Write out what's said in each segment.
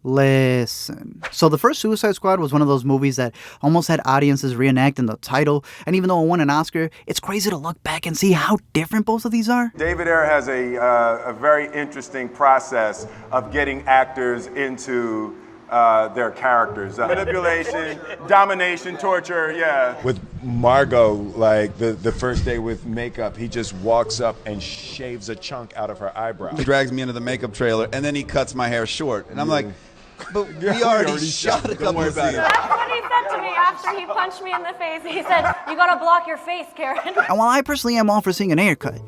Listen. So the first Suicide Squad was one of those movies that almost had audiences reenacting the title, and even though it won an Oscar, it's crazy to look back and see how different both of these are. David Ayer has a very interesting process of getting actors into their characters. Manipulation, domination, torture, yeah. With Margot, like the first day with makeup, he just walks up and shaves a chunk out of her eyebrow. He drags me into the makeup trailer, and then he cuts my hair short. And I'm like, but we already shot a couple of scenes. That's what he said to me after he punched me in the face. He said, "You gotta block your face, Karen." And while I personally am all for seeing an Ayer cut,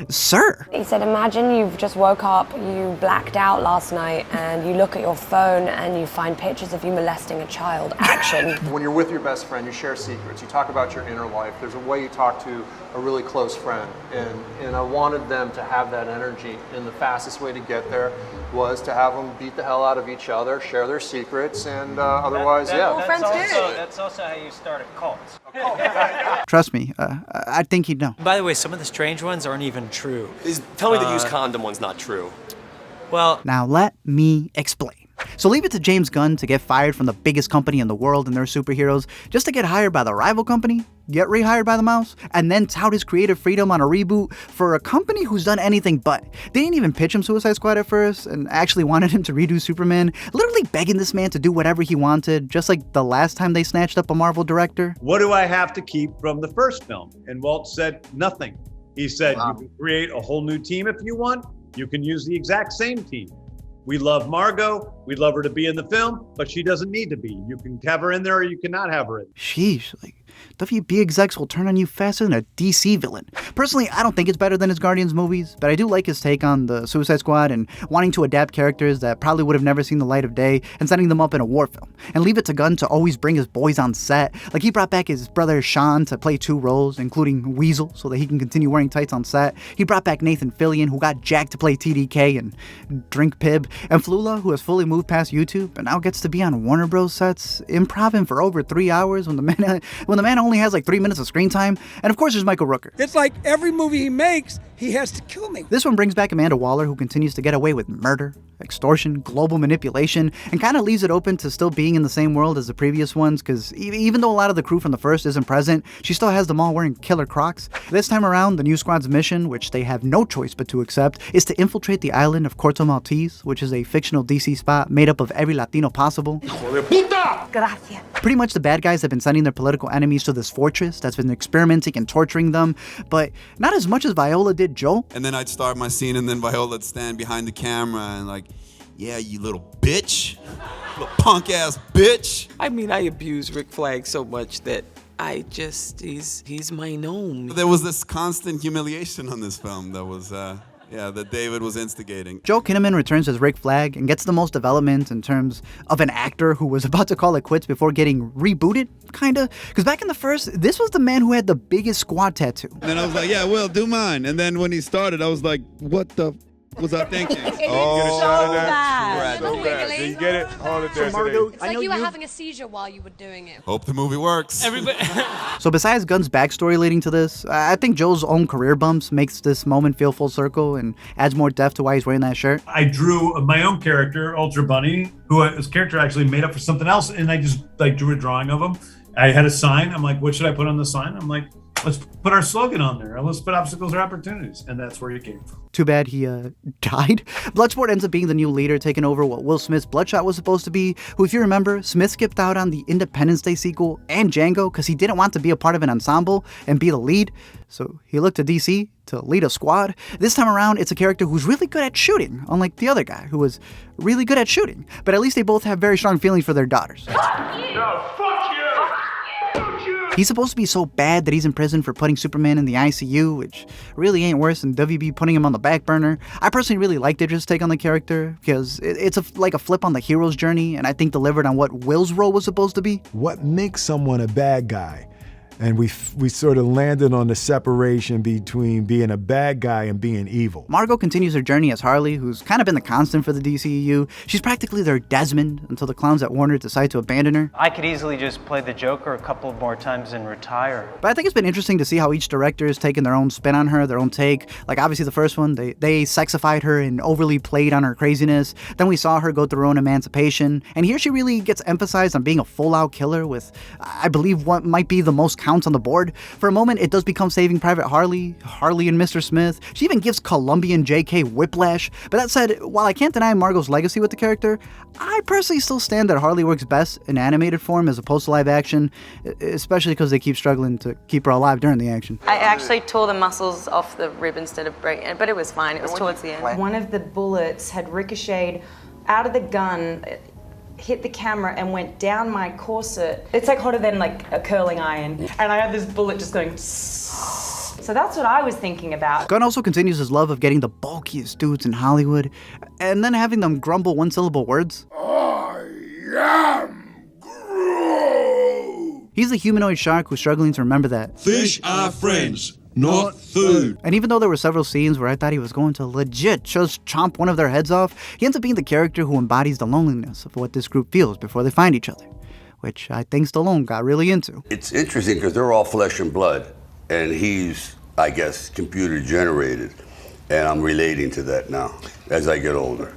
sir. He said, imagine you've just woke up, you blacked out last night, and you look at your phone and you find pictures of you molesting a child. Action. When you're with your best friend, you share secrets, you talk about your inner life. There's a way you talk to a really close friend, and I wanted them to have that energy, and the fastest way to get there was to have them beat the hell out of each other, share their secrets, and otherwise, That's also how you start a cult. Trust me, I think he'd know. By the way, some of the strange ones aren't even true. Tell me the used condom one's not true. Well, now let me explain. So leave it to James Gunn to get fired from the biggest company in the world and their superheroes just to get hired by the rival company, get rehired by the mouse, and then tout his creative freedom on a reboot for a company who's done anything but. They didn't even pitch him Suicide Squad at first and actually wanted him to redo Superman, literally begging this man to do whatever he wanted, just like the last time they snatched up a Marvel director. What do I have to keep from the first film? And Walt said nothing. He said, You can create a whole new team if you want. You can use the exact same team. We love Margot. We'd love her to be in the film, but she doesn't need to be. You can have her in there or you cannot have her in. Sheesh, like, WB execs will turn on you faster than a DC villain. Personally, I don't think it's better than his Guardians movies, but I do like his take on the Suicide Squad and wanting to adapt characters that probably would have never seen the light of day and setting them up in a war film. And leave it to Gunn to always bring his boys on set. Like, he brought back his brother Sean to play 2 roles, including Weasel, so that he can continue wearing tights on set. He brought back Nathan Fillion, who got jacked to play TDK and Drink Pib, and Flula, who has fully moved past YouTube and now gets to be on Warner Bros. Sets, improvising for over 3 hours when the man only has like 3 minutes of screen time. And of course there's Michael Rooker. It's like every movie he makes, he has to kill me. This one brings back Amanda Waller, who continues to get away with murder, extortion, global manipulation, and kind of leaves it open to still being in the same world as the previous ones, because even though a lot of the crew from the first isn't present, she still has them all wearing killer Crocs. This time around, the new squad's mission, which they have no choice but to accept, is to infiltrate the island of Corto Maltese, which is a fictional DC spot made up of every Latino possible. Pretty much the bad guys have been sending their political enemies to this fortress that's been experimenting and torturing them, but not as much as Viola did Joel. And then I'd start my scene, and then Viola'd stand behind the camera and like, yeah, you little bitch. Little punk-ass bitch. I mean, I abuse Rick Flag so much that he's my gnome. There was this constant humiliation on this film that was, that David was instigating. Joel Kinnaman returns as Rick Flag and gets the most development in terms of an actor who was about to call it quits before getting rebooted, kinda. Because back in the first, this was the man who had the biggest squad tattoo. And then I was like, yeah, Will, do mine. And then when he started, I was like, what the was I thinking? So bad. So bad. Did you get it? Hold it there. Margot, it's like you were having a seizure while you were doing it. Hope the movie works. So besides Gunn's backstory leading to this, I think Joel's own career bumps makes this moment feel full circle and adds more depth to why he's wearing that shirt. I drew my own character, Ultra Bunny, who his character actually made up for something else, and I just like drew a drawing of him. I had a sign. I'm like, what should I put on the sign? I'm like, let's put our slogan on there. Let's put obstacles are opportunities. And that's where it came from. Too bad he died. Bloodsport ends up being the new leader, taking over what Will Smith's Bloodshot was supposed to be, who, if you remember, Smith skipped out on the Independence Day sequel and Django because he didn't want to be a part of an ensemble and be the lead. So he looked to DC to lead a squad. This time around, it's a character who's really good at shooting, unlike the other guy who was really good at shooting. But at least they both have very strong feelings for their daughters. Fuck you! No, fuck you! He's supposed to be so bad that he's in prison for putting Superman in the ICU, which really ain't worse than WB putting him on the back burner. I personally really liked Idris' take on the character because it's like a flip on the hero's journey, and I think delivered on what Will's role was supposed to be. What makes someone a bad guy And we sort of landed on the separation between being a bad guy and being evil. Margot continues her journey as Harley, who's kind of been the constant for the DCEU. She's practically their Desmond until the clowns at Warner decide to abandon her. I could easily just play the Joker a couple more times and retire. But I think it's been interesting to see how each director has taken their own spin on her, their own take. Like, obviously the first one, they sexified her and overly played on her craziness. Then we saw her go through her own emancipation. And here she really gets emphasized on being a full-out killer with, I believe, what might be the most counts on the board. For a moment, it does become Saving Private Harley and Mr. Smith. She even gives Colombian JK whiplash. But that said, while I can't deny Margot's legacy with the character, I personally still stand that Harley works best in animated form as opposed to live action, especially because they keep struggling to keep her alive during the action. I actually tore the muscles off the rib instead of breaking it, but it was fine. It was towards the end. One of the bullets had ricocheted out of the gun, hit the camera and went down my corset. It's like hotter than like a curling iron. And I had this bullet just going so that's what I was thinking about. Gunn also continues his love of getting the bulkiest dudes in Hollywood and then having them grumble one-syllable words. I am Groot. He's the humanoid shark who's struggling to remember that fish are friends, not food. And even though there were several scenes where I thought he was going to legit just chomp one of their heads off, he ends up being the character who embodies the loneliness of what this group feels before they find each other, which I think Stallone got really into. It's interesting because they're all flesh and blood, and he's, I guess, computer generated. And I'm relating to that now as I get older.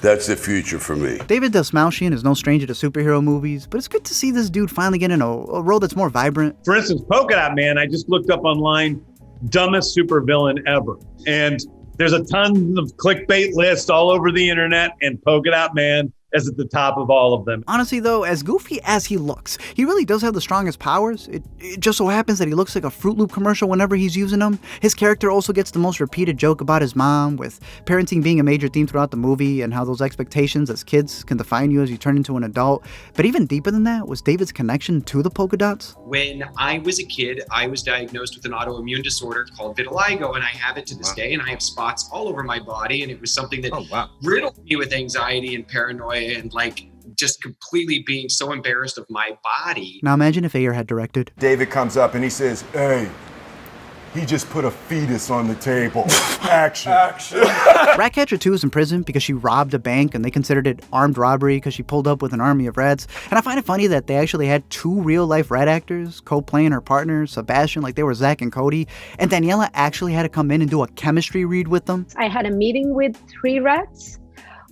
That's the future for me. David Dastmalchian is no stranger to superhero movies, but it's good to see this dude finally get in a role that's more vibrant. For instance, Polka Dot Man, I just looked up online, dumbest supervillain ever. And there's a ton of clickbait lists all over the internet, and Polka Dot Man is at the top of all of them. Honestly though, as goofy as he looks, he really does have the strongest powers. It just so happens that he looks like a Fruit Loop commercial whenever he's using them. His character also gets the most repeated joke about his mom, with parenting being a major theme throughout the movie and how those expectations as kids can define you as you turn into an adult. But even deeper than that was David's connection to the polka dots. When I was a kid, I was diagnosed with an autoimmune disorder called vitiligo, and I have it to this day, and I have spots all over my body, and it was something that riddled me with anxiety and paranoia and like just completely being so embarrassed of my body. Now imagine if Ayer had directed. David comes up and he says, hey, he just put a fetus on the table. Action. Ratcatcher 2 is in prison because she robbed a bank and they considered it armed robbery because she pulled up with an army of rats. And I find it funny that they actually had 2 real-life rat actors co-playing her partner, Sebastian, like they were Zach and Cody. And Daniela actually had to come in and do a chemistry read with them. I had a meeting with 3 rats.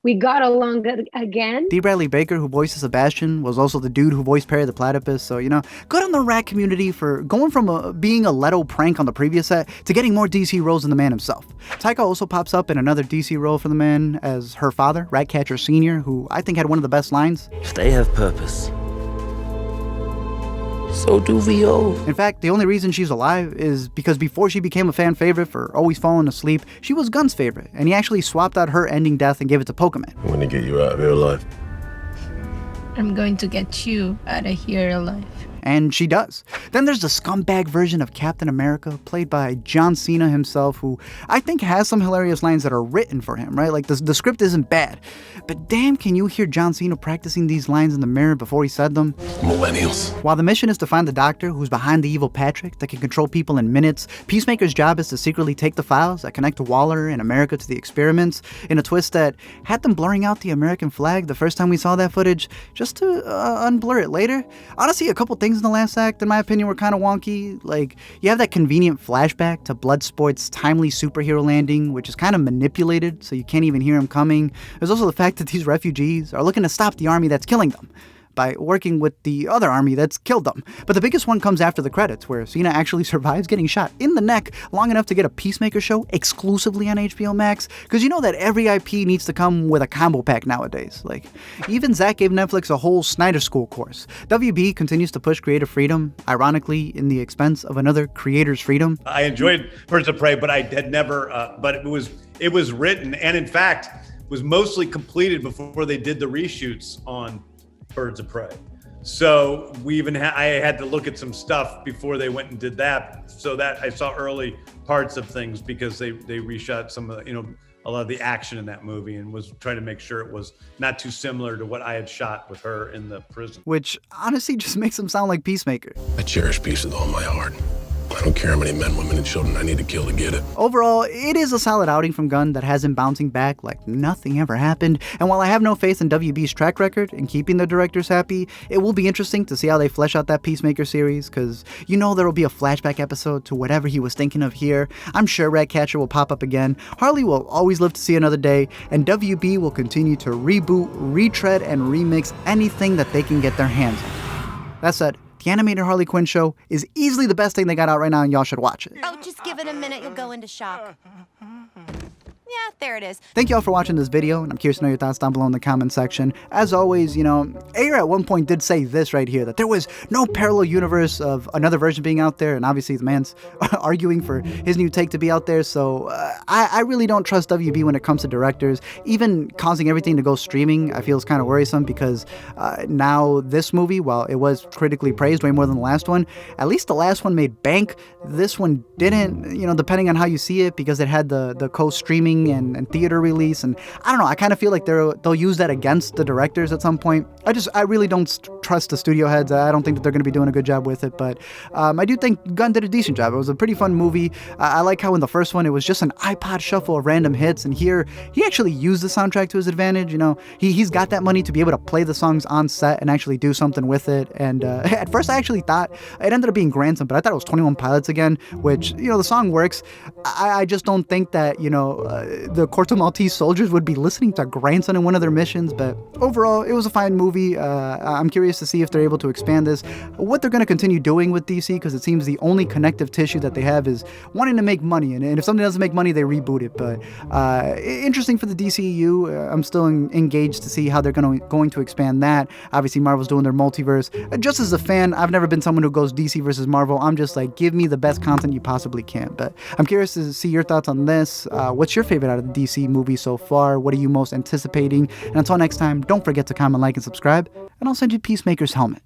We got along again. D. Bradley Baker, who voices Sebastian, was also the dude who voiced Perry the Platypus. So, good on the rat community for going from being a Leto prank on the previous set to getting more DC roles than the man himself. Taika also pops up in another DC role for the man as her father, Ratcatcher Sr., who I think had one of the best lines. They have purpose. So do we all. In fact, the only reason she's alive is because before she became a fan favorite for always falling asleep, she was Gunn's favorite, and he actually swapped out her ending death and gave it to Pokemon. I'm gonna get you out of here alive. I'm going to get you out of here alive. And she does. Then there's the scumbag version of Captain America, played by John Cena himself, who I think has some hilarious lines that are written for him, right? Like, the script isn't bad. But damn, can you hear John Cena practicing these lines in the mirror before he said them? Millennials. While the mission is to find the doctor who's behind the evil Patrick that can control people in minutes, Peacemaker's job is to secretly take the files that connect Waller and America to the experiments in a twist that had them blurring out the American flag the first time we saw that footage, just to unblur it later. Honestly, a couple things in the last act, in my opinion, were kind of wonky. Like, you have that convenient flashback to Bloodsport's timely superhero landing, which is kind of manipulated, so you can't even hear him coming. There's also the fact that these refugees are looking to stop the army that's killing them by working with the other army that's killed them. But the biggest one comes after the credits, where Cena actually survives getting shot in the neck long enough to get a Peacemaker show exclusively on HBO Max, because you know that every IP needs to come with a combo pack nowadays. Like, even Zach gave Netflix a whole Snyder School course. WB continues to push creative freedom, ironically, in the expense of another creator's freedom. I enjoyed Birds of Prey, but I had never, but it was written, and in fact, was mostly completed before they did the reshoots on Birds of Prey. So I had to look at some stuff before they went and did that, so that I saw early parts of things because they reshot some of a lot of the action in that movie and was trying to make sure it was not too similar to what I had shot with her in the prison. Which honestly just makes him sound like Peacemaker. I cherish peace with all my heart. I don't care how many men, women, and children I need to kill to get it. Overall, it is a solid outing from Gunn that has him bouncing back like nothing ever happened. And while I have no faith in WB's track record in keeping the directors happy, it will be interesting to see how they flesh out that Peacemaker series, because you know there will be a flashback episode to whatever he was thinking of here. I'm sure Ratcatcher will pop up again. Harley will always live to see another day, and WB will continue to reboot, retread, and remix anything that they can get their hands on. That said, the animated Harley Quinn show is easily the best thing they got out right now, and y'all should watch it. Oh, just give it a minute, you'll go into shock. Yeah, there it is. Thank y'all for watching this video, and I'm curious to know your thoughts down below in the comment section. As always, Ayer at one point did say this right here, that there was no parallel universe of another version being out there, and obviously the man's arguing for his new take to be out there, so I really don't trust WB when it comes to directors. Even causing everything to go streaming, I feel is kind of worrisome, because now this movie, while it was critically praised way more than the last one, at least the last one made bank. This one didn't, depending on how you see it, because it had the co-streaming and theater release, and I don't know, I kind of feel like they'll use that against the directors at some point. I really don't trust the studio heads. I don't think that they're going to be doing a good job with it, but I do think Gunn did a decent job. It was a pretty fun movie. I like how in the first one it was just an iPod shuffle of random hits, and here he actually used the soundtrack to his advantage. He's got that money to be able to play the songs on set and actually do something with it. And at first I actually thought it ended up being Grandson, but I thought it was 21 Pilots again, which the song works. I just don't think that the Corto Maltese soldiers would be listening to Grandson in one of their missions, but overall, it was a fine movie. I'm curious to see if they're able to expand this, what they're going to continue doing with DC, because it seems the only connective tissue that they have is wanting to make money, and if something doesn't make money, they reboot it. But interesting for the DCEU. I'm still engaged to see how they're going to expand that. Obviously, Marvel's doing their multiverse. Just as a fan, I've never been someone who goes DC versus Marvel. I'm just like, give me the best content you possibly can. But I'm curious to see your thoughts on this. What's your favorite out of the DC movie so far? What are you most anticipating? And until next time, don't forget to comment, like, and subscribe, and I'll send you Peacemaker's helmet.